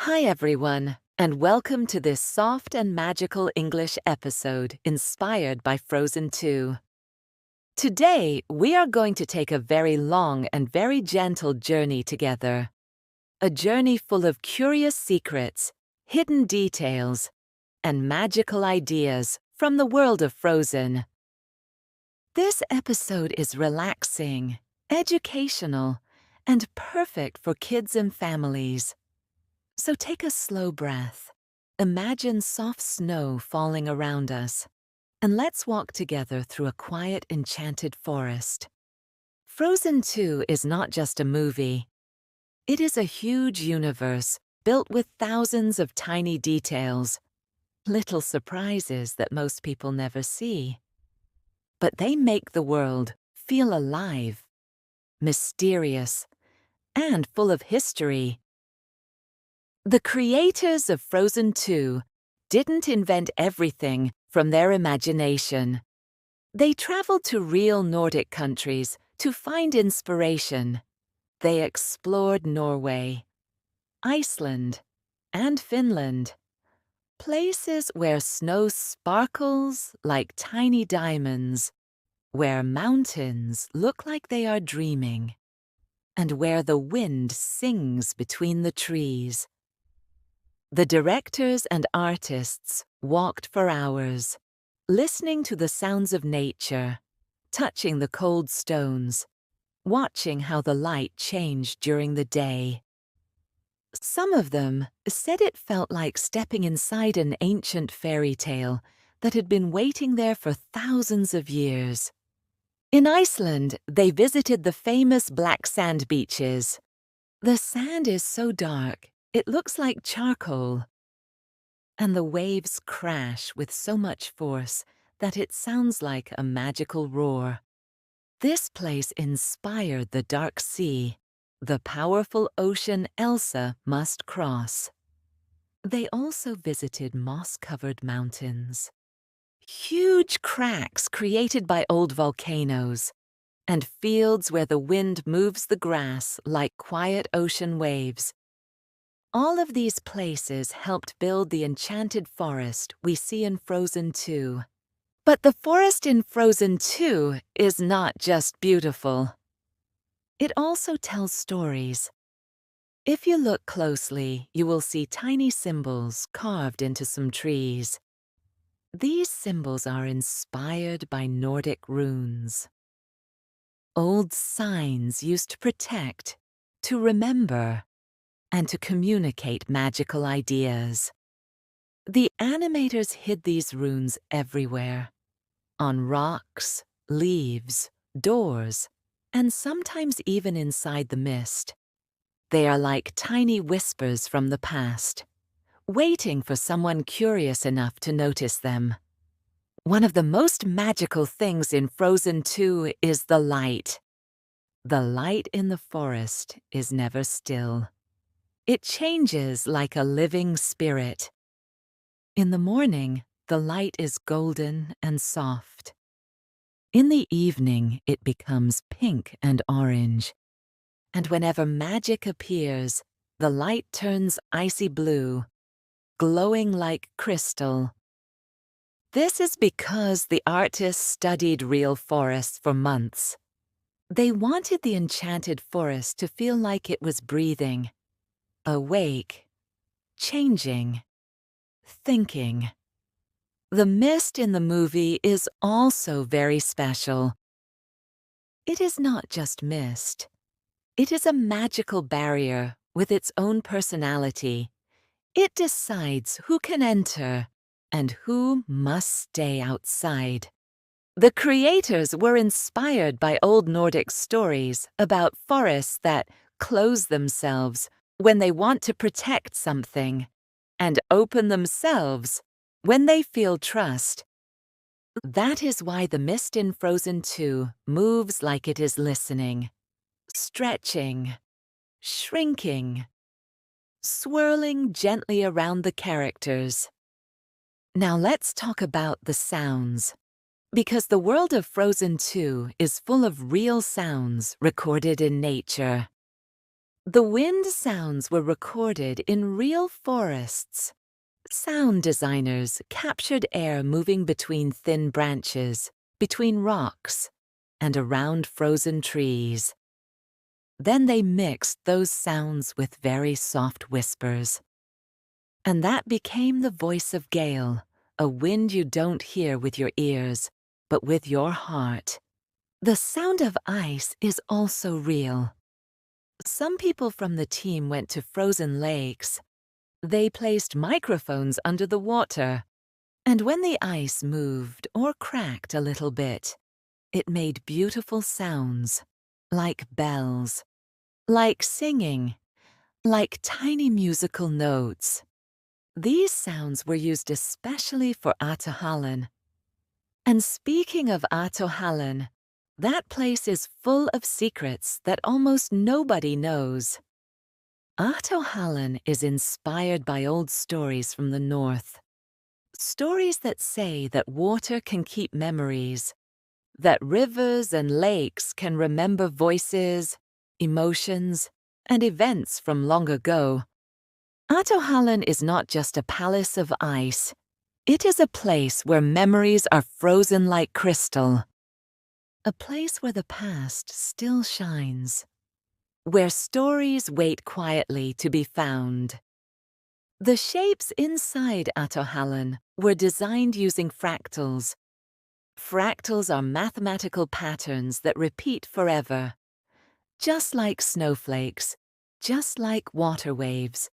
Hi everyone, and welcome to this soft and magical English episode inspired by Frozen 2. Today, we are going to take a very long and very gentle journey together. A journey full of curious secrets, hidden details, and magical ideas from the world of Frozen. This episode is relaxing, educational, and perfect for kids and families. So take a slow breath. Imagine soft snow falling around us, and let's walk together through a quiet, enchanted forest. Frozen 2 is not just a movie. It is a huge universe built with thousands of tiny details, little surprises that most people never see. But they make the world feel alive, mysterious, and full of history. The creators of Frozen 2 didn't invent everything from their imagination. They traveled to real Nordic countries to find inspiration. They explored Norway, Iceland, and Finland, places where snow sparkles like tiny diamonds, where mountains look like they are dreaming, and where the wind sings between the trees. The directors and artists walked for hours, listening to the sounds of nature, touching the cold stones, watching how the light changed during the day. Some of them said it felt like stepping inside an ancient fairy tale that had been waiting there for thousands of years. In Iceland, they visited the famous black sand beaches. The sand is so dark, it looks like charcoal. And the waves crash with so much force that it sounds like a magical roar. This place inspired the dark sea, the powerful ocean Elsa must cross. They also visited moss-covered mountains, huge cracks created by old volcanoes, and fields where the wind moves the grass like quiet ocean waves. All of these places helped build the enchanted forest we see in Frozen 2. But the forest in Frozen 2 is not just beautiful. It also tells stories. If you look closely, you will see tiny symbols carved into some trees. These symbols are inspired by Nordic runes. Old signs used to protect, to remember, and to communicate magical ideas. The animators hid these runes everywhere, on rocks, leaves, doors, and sometimes even inside the mist. They are like tiny whispers from the past, waiting for someone curious enough to notice them. One of the most magical things in Frozen 2 is the light. The light in the forest is never still. It changes like a living spirit. In the morning, the light is golden and soft. In the evening, it becomes pink and orange. And whenever magic appears, the light turns icy blue, glowing like crystal. This is because the artists studied real forests for months. They wanted the enchanted forest to feel like it was breathing, awake, changing, thinking. The mist in the movie is also very special. It is not just mist. It is a magical barrier with its own personality. It decides who can enter and who must stay outside. The creators were inspired by old Nordic stories about forests that close themselves when they want to protect something and open themselves when they feel trust. That is why the mist in Frozen 2 moves like it is listening, stretching, shrinking, swirling gently around the characters. Now let's talk about the sounds, because the world of Frozen 2 is full of real sounds recorded in nature. The wind sounds were recorded in real forests. Sound designers captured air moving between thin branches, between rocks, and around frozen trees. Then they mixed those sounds with very soft whispers. And that became the voice of Gale, a wind you don't hear with your ears, but with your heart. The sound of ice is also real. Some people from the team went to frozen lakes. They placed microphones under the water, and when the ice moved or cracked a little bit, it made beautiful sounds, like bells, like singing, like tiny musical notes. These sounds were used especially for Atohallen. And speaking of Atohallen, that place is full of secrets that almost nobody knows. Atohallen is inspired by old stories from the north. Stories that say that water can keep memories, that rivers and lakes can remember voices, emotions, and events from long ago. Atohallen is not just a palace of ice. It is a place where memories are frozen like crystal. A place where the past still shines. Where stories wait quietly to be found. The shapes inside Atohallen were designed using fractals. Fractals are mathematical patterns that repeat forever. Just like snowflakes, just like water waves,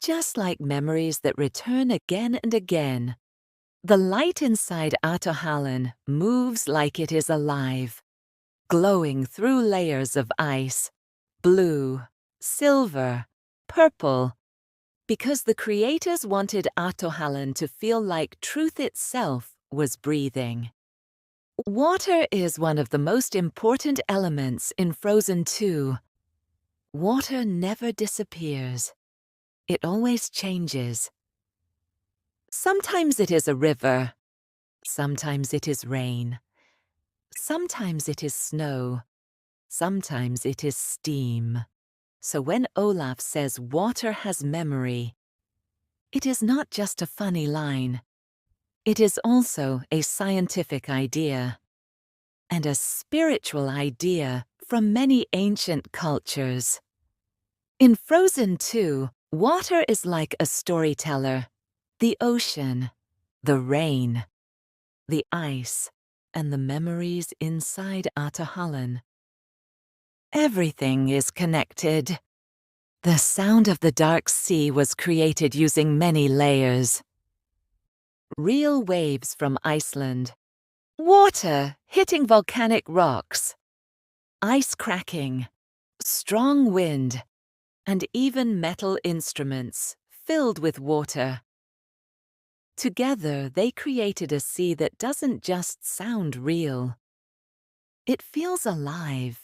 just like memories that return again and again. The light inside Atohallen moves like it is alive, glowing through layers of ice, blue, silver, purple, because the creators wanted Atohallen to feel like truth itself was breathing. Water is one of the most important elements in Frozen 2. Water never disappears. It always changes. Sometimes it is a river. Sometimes it is rain. Sometimes it is snow. Sometimes it is steam. So when Olaf says water has memory, it is not just a funny line. It is also a scientific idea, and a spiritual idea from many ancient cultures. In Frozen 2, water is like a storyteller. The ocean, the rain, the ice, and the memories inside Atohallen. Everything is connected. The sound of the dark sea was created using many layers. Real waves from Iceland. Water hitting volcanic rocks. Ice cracking. Strong wind. And even metal instruments filled with water. Together, they created a sea that doesn't just sound real. It feels alive.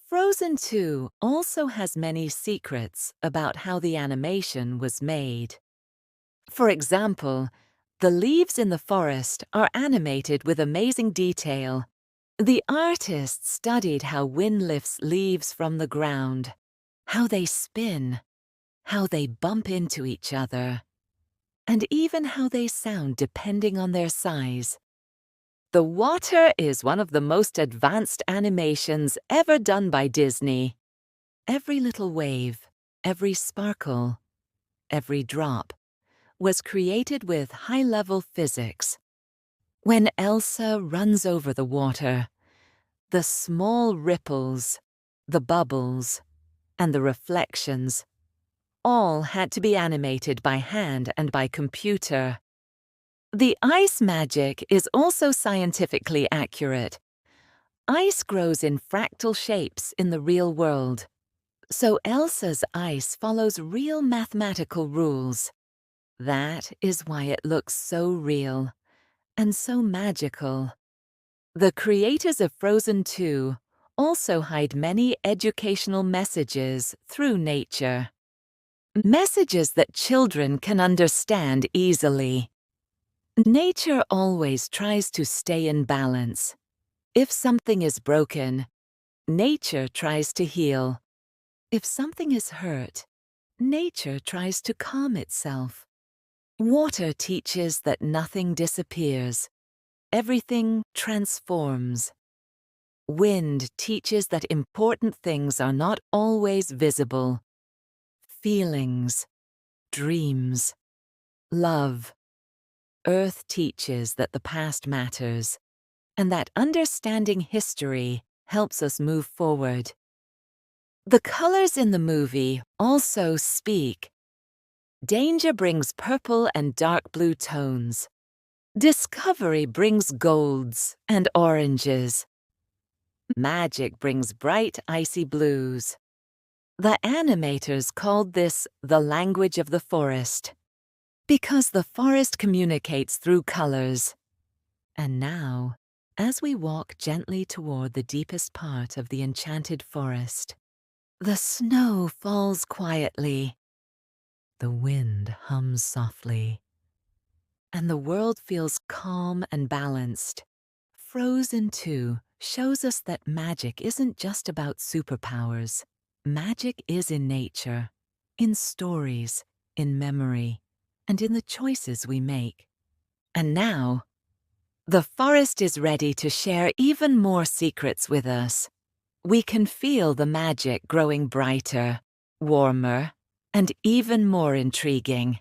Frozen 2 also has many secrets about how the animation was made. For example, the leaves in the forest are animated with amazing detail. The artists studied how wind lifts leaves from the ground, how they spin, how they bump into each other, and even how they sound depending on their size. The water is one of the most advanced animations ever done by Disney. Every little wave, every sparkle, every drop was created with high-level physics. When Elsa runs over the water, the small ripples, the bubbles, and the reflections all had to be animated by hand and by computer. The ice magic is also scientifically accurate. Ice grows in fractal shapes in the real world. So Elsa's ice follows real mathematical rules. That is why it looks so real and so magical. The creators of Frozen 2 also hide many educational messages through nature. Messages that children can understand easily. Nature always tries to stay in balance. If something is broken, nature tries to heal. If something is hurt, nature tries to calm itself. Water teaches that nothing disappears. Everything transforms. Wind teaches that important things are not always visible. Feelings, dreams, love. Earth teaches that the past matters, and that understanding history helps us move forward. The colors in the movie also speak. Danger brings purple and dark blue tones. Discovery brings golds and oranges. Magic brings bright, icy blues. The animators called this the language of the forest, because the forest communicates through colors. And now, as we walk gently toward the deepest part of the enchanted forest, the snow falls quietly. The wind hums softly, and the world feels calm and balanced. Frozen 2 shows us that magic isn't just about superpowers. Magic is in nature, in stories, in memory, and in the choices we make. And now, the forest is ready to share even more secrets with us. We can feel the magic growing brighter, warmer, and even more intriguing.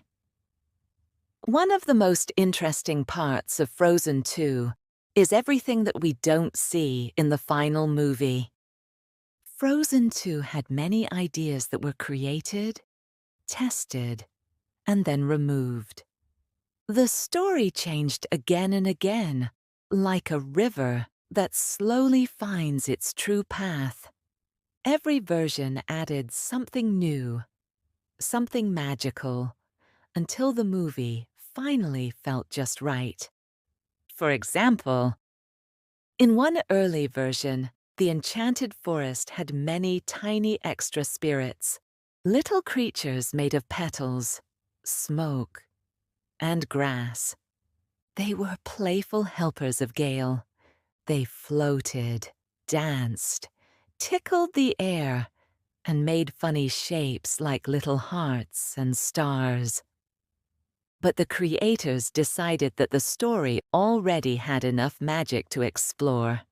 One of the most interesting parts of Frozen 2 is everything that we don't see in the final movie. Frozen 2 had many ideas that were created, tested, and then removed. The story changed again and again, like a river that slowly finds its true path. Every version added something new, something magical, until the movie finally felt just right. For example, in one early version, the enchanted forest had many tiny extra spirits, little creatures made of petals, smoke, and grass. They were playful helpers of Gale. They floated, danced, tickled the air, and made funny shapes like little hearts and stars. But the creators decided that the story already had enough magic to explore.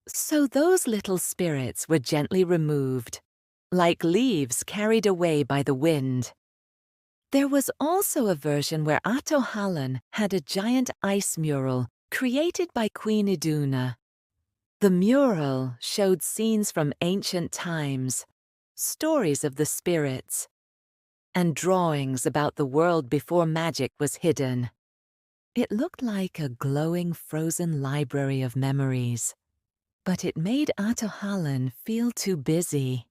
So those little spirits were gently removed, like leaves carried away by the wind. There was also a version where Atohallan had a giant ice mural created by Queen Iduna. The mural showed scenes from ancient times, stories of the spirits, and drawings about the world before magic was hidden. It looked like a glowing frozen library of memories, but it made Atohallan feel too busy,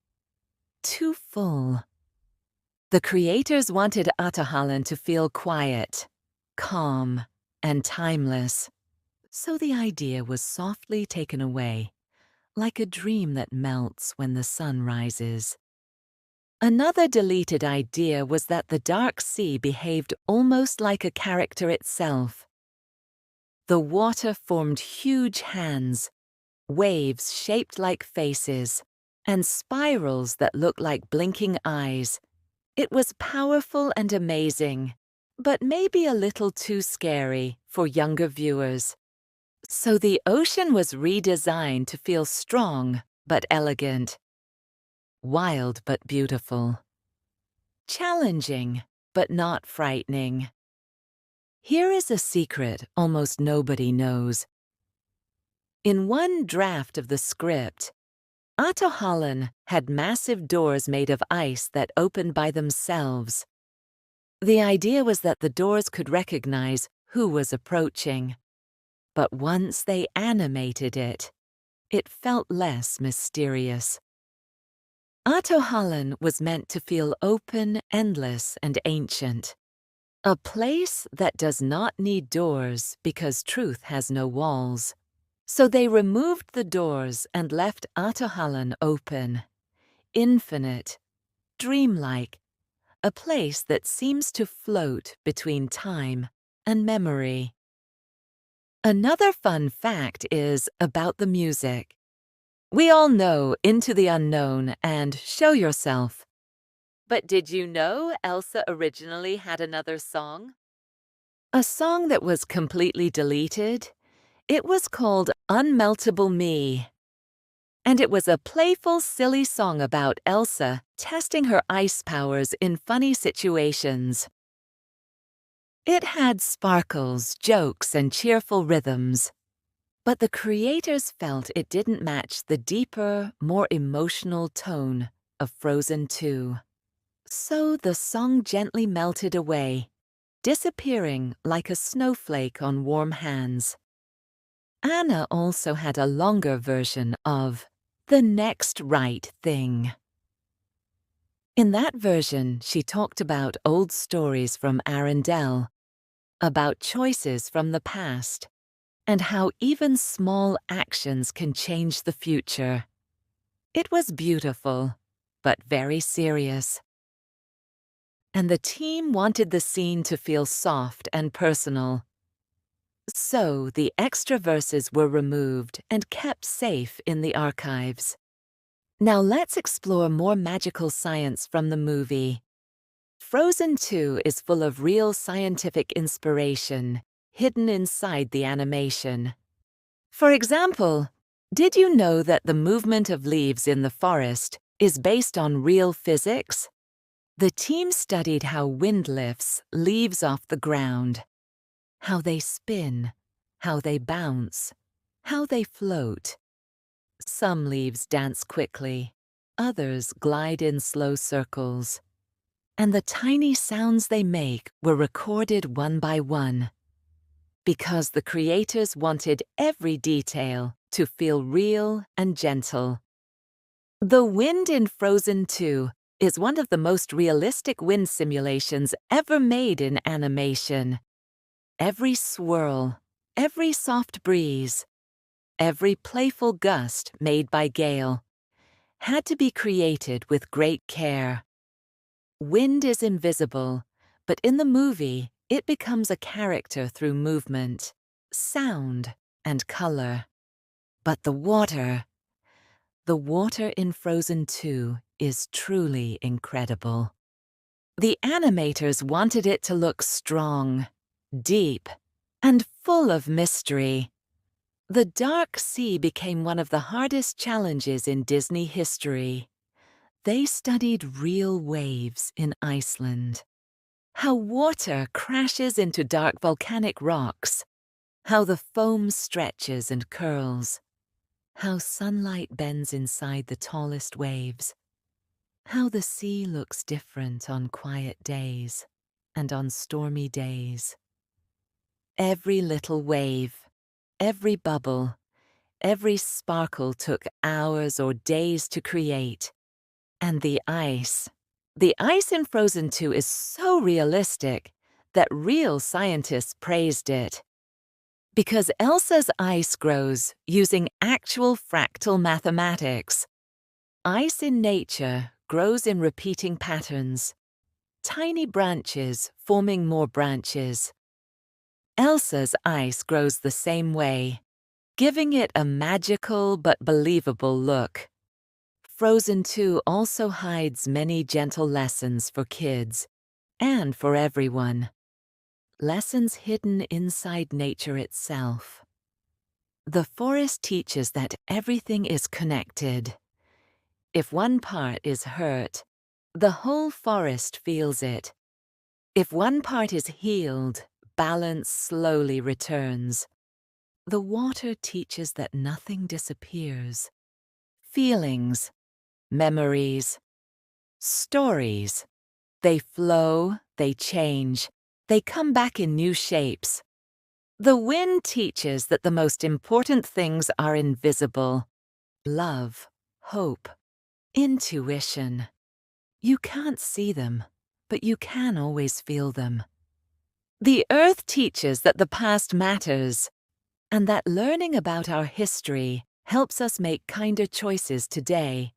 too full. The creators wanted Atohallan to feel quiet, calm, and timeless, so the idea was softly taken away, like a dream that melts when the sun rises. Another deleted idea was that the Dark Sea behaved almost like a character itself. The water formed huge hands, waves shaped like faces, and spirals that looked like blinking eyes. It was powerful and amazing, but maybe a little too scary for younger viewers. So the ocean was redesigned to feel strong but elegant, wild but beautiful, challenging but not frightening. Here is a secret almost nobody knows. In one draft of the script, Atohallan had massive doors made of ice that opened by themselves. The idea was that the doors could recognize who was approaching. But once they animated it, it felt less mysterious. Atohallan was meant to feel open, endless, and ancient. A place that does not need doors because truth has no walls. So they removed the doors and left Atohallan open, infinite, dreamlike, a place that seems to float between time and memory. Another fun fact is about the music. We all know Into the Unknown and Show Yourself. But did you know Elsa originally had another song? A song that was completely deleted? It was called Unmeltable Me. And it was a playful, silly song about Elsa testing her ice powers in funny situations. It had sparkles, jokes, and cheerful rhythms. But the creators felt it didn't match the deeper, more emotional tone of Frozen 2. So the song gently melted away, disappearing like a snowflake on warm hands. Anna also had a longer version of The Next Right Thing. In that version, she talked about old stories from Arendelle, about choices from the past, and how even small actions can change the future. It was beautiful, but very serious. And the team wanted the scene to feel soft and personal. So the extra verses were removed and kept safe in the archives. Now let's explore more magical science from the movie. Frozen 2 is full of real scientific inspiration hidden inside the animation. For example, did you know that the movement of leaves in the forest is based on real physics? The team studied how wind lifts leaves off the ground, how they spin, how they bounce, how they float. Some leaves dance quickly, others glide in slow circles. And the tiny sounds they make were recorded one by one, because the creators wanted every detail to feel real and gentle. The wind in Frozen 2 is one of the most realistic wind simulations ever made in animation. Every swirl, every soft breeze, every playful gust made by Gale had to be created with great care. Wind is invisible, but in the movie, it becomes a character through movement, sound, and color. But the water in Frozen 2 is truly incredible. The animators wanted it to look strong, deep, and full of mystery. The dark sea became one of the hardest challenges in Disney history. They studied real waves in Iceland, how water crashes into dark volcanic rocks, how the foam stretches and curls, how sunlight bends inside the tallest waves, how the sea looks different on quiet days and on stormy days. Every little wave, every bubble, every sparkle took hours or days to create. And the ice in Frozen 2 is so realistic that real scientists praised it. Because Elsa's ice grows using actual fractal mathematics. Ice in nature grows in repeating patterns, tiny branches forming more branches. Elsa's ice grows the same way, giving it a magical but believable look. Frozen 2 also hides many gentle lessons for kids and for everyone. Lessons hidden inside nature itself. The forest teaches that everything is connected. If one part is hurt, the whole forest feels it. If one part is healed, balance slowly returns. The water teaches that nothing disappears. Feelings, memories, stories. They flow, they change, they come back in new shapes. The wind teaches that the most important things are invisible. Love, hope, intuition. You can't see them, but you can always feel them. The earth teaches that the past matters, and that learning about our history helps us make kinder choices today.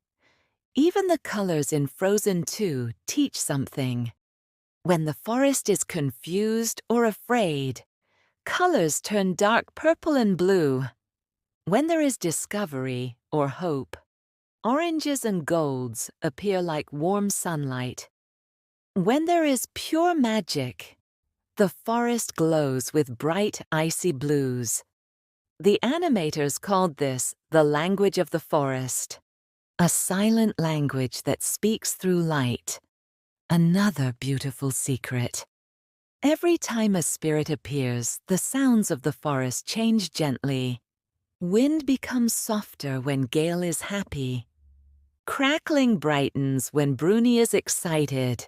Even the colors in Frozen 2 teach something. When the forest is confused or afraid, colors turn dark purple and blue. When there is discovery or hope, oranges and golds appear like warm sunlight. When there is pure magic, the forest glows with bright icy blues. The animators called this the language of the forest, a silent language that speaks through light. Another beautiful secret. Every time a spirit appears, the sounds of the forest change gently. Wind becomes softer when Gale is happy. Crackling brightens when Bruni is excited.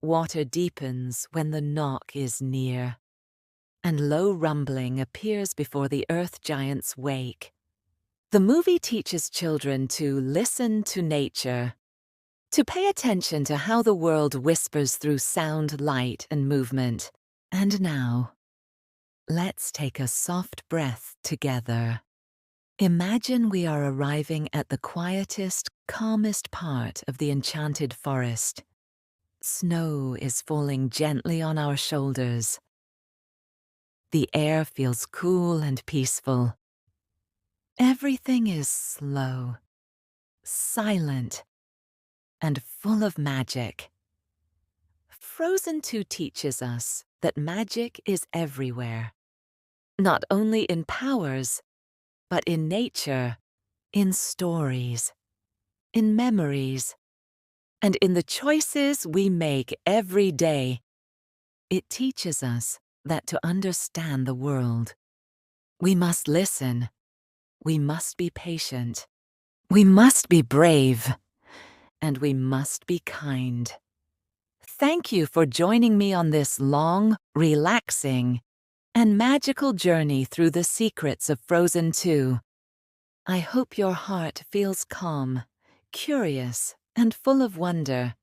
Water deepens when the knock is near. And low rumbling appears before the earth giants wake. The movie teaches children to listen to nature, to pay attention to how the world whispers through sound, light, and movement. And now, let's take a soft breath together. Imagine we are arriving at the quietest, calmest part of the enchanted forest. Snow is falling gently on our shoulders. The air feels cool and peaceful. Everything is slow, silent, and full of magic. Frozen 2 teaches us that magic is everywhere, not only in powers, but in nature, in stories, in memories, and in the choices we make every day. It teaches us that to understand the world, we must listen, we must be patient, we must be brave, and we must be kind. Thank you for joining me on this long, relaxing, and magical journey through the secrets of Frozen 2. I hope your heart feels calm, curious, and full of wonder.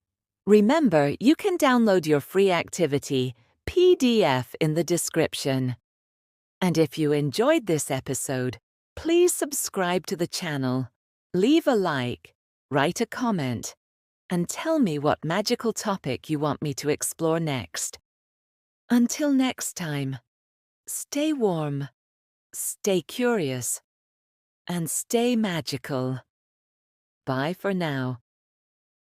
Remember, you can download your free activity PDF in the description. And if you enjoyed this episode, please subscribe to the channel, leave a like, write a comment, and tell me what magical topic you want me to explore next. Until next time, stay warm, stay curious, and stay magical. Bye for now.